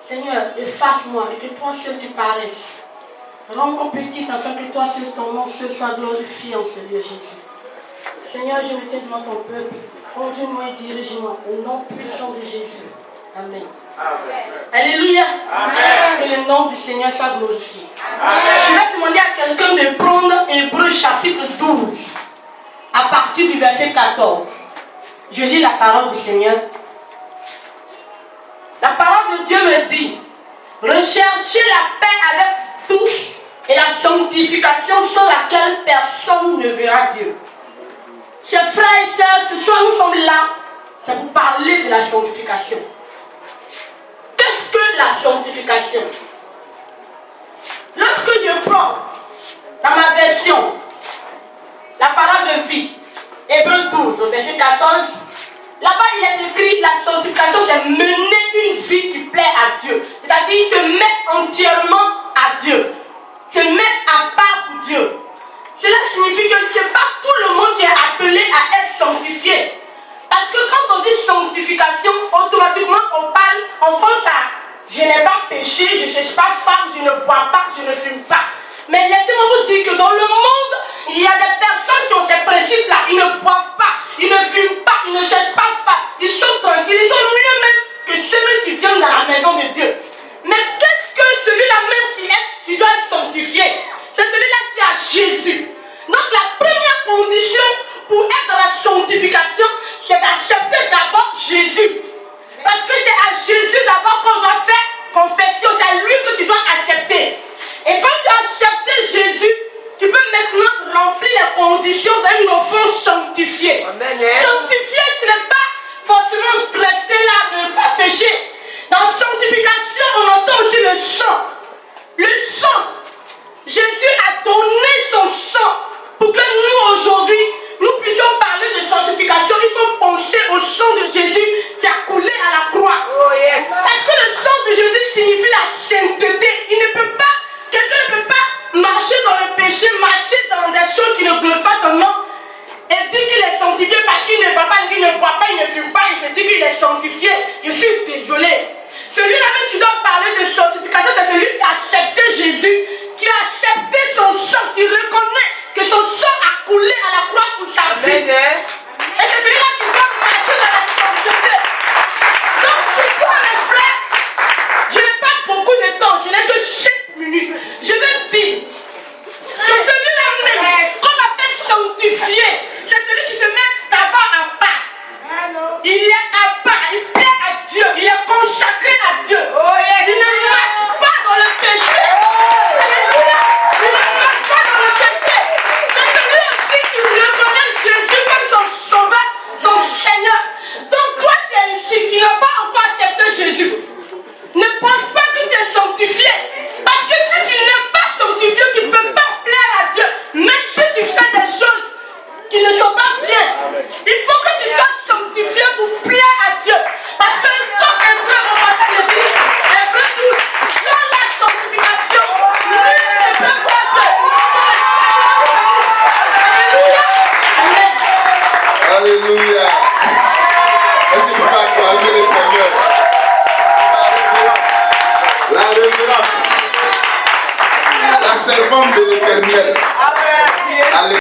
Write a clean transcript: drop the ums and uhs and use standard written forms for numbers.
Seigneur, efface-moi et que toi seul tu paraisses. Rends-moi petite afin que toi seul ton nom seul soit glorifié en ce lieu, Jésus. Seigneur, je me tiens devant ton peuple. Conduis-moi et dirige-moi au nom puissant de Jésus. Amen. Amen. Alléluia. Amen. Que le nom du Seigneur soit glorifié. Amen. Je vais demander à quelqu'un de prendre Hébreux chapitre 12 à partir du verset 14. Je lis la parole du Seigneur. La parole de Dieu me dit: recherchez la paix avec tous et la sanctification sans laquelle personne ne verra Dieu. Chers frères et sœurs, ce soir nous sommes là, c'est pour parler de la sanctification. Qu'est-ce que la sanctification? Lorsque je prends dans ma version la parole de vie, Hébreux 12, verset 14, là-bas il est écrit la sanctification, c'est mener une vie qui plaît à Dieu. C'est-à-dire se mettre entièrement à Dieu, se mettre à part pour Dieu. Cela signifie que ce n'est pas tout le monde qui est appelé à être sanctifié. Parce que quand on dit sanctification, automatiquement on pense à je n'ai pas péché, je ne cherche pas femme, je ne bois pas, je ne fume pas. Mais laissez-moi vous dire que dans le monde, il y a des personnes qui ont ces principes-là. Ils ne boivent pas, ils ne fument pas, ils ne cherchent pas femme. Ils sont tranquilles, ils sont mieux même que ceux qui viennent dans la maison de Dieu. Mais qu'est-ce que celui-là même qui doit être sanctifié? C'est celui-là qui a Jésus. Donc la première condition pour être dans la sanctification, c'est d'accepter d'abord Jésus. Parce que c'est à Jésus d'abord qu'on doit faire confession. C'est à lui que tu dois accepter. Et quand tu as accepté Jésus, tu peux maintenant remplir les conditions d'un enfant sanctifié. Amen. Sanctifié, ce n'est pas forcément rester là, ne pas pécher. Dans sanctification, on entend aussi le sang. Le sang. Jésus a donné son sang pour que nous aujourd'hui, nous puissions parler de sanctification. Il faut penser au sang de Jésus qui a coulé à la croix. Oh yes. Est-ce que le sang de Jésus signifie la sainteté? Quelqu'un ne peut pas marcher dans le péché, marcher dans des choses qui ne glorifient pas son nom et dire qu'il est sanctifié parce qu'il ne va pas, il ne boit pas, il ne fume pas, il se dit qu'il est sanctifié. Je suis désolé. Celui-là même qui doit parler de sanctification, c'est celui qui a accepté Jésus, qui a accepté son sang, qui reconnaît que son sang a coulé à la croix pour sa vie. Et c'est celui-là qui doit marcher dans la sainteté. Donc ce soir, mes frères, je n'ai pas beaucoup de temps, je n'ai que 7 minutes. Je veux dire que celui-là même, qu'on appelle sanctifié, c'est celui qui se met d'abord à part. Il est à part, il plaît à Dieu, il est consacré à Dieu. Il ne marche pas dans le péché. Alléluia. Il ne marche pas dans le péché. C'est celui aussi qui reconnaît Jésus comme son sauveur, son Seigneur. Donc toi qui es ici, qui n'as pas encore accepté Jésus, ne pense pas que tu es sanctifié. Parce que si tu n'es pas sanctifié, tu ne peux pas plaire à Dieu. Même si tu fais des choses qui ne sont pas bien. Il faut que tu sois sanctifié pour plaire à Dieu. Parce que comme un frère au passé le dit, un vrai tout, sans la sanctification, nul ne peut voir Dieu. Alléluia. Amen. Alléluia. Est-ce que tu peux acclamer le Seigneur? La révérence, la servante de l'Éternel.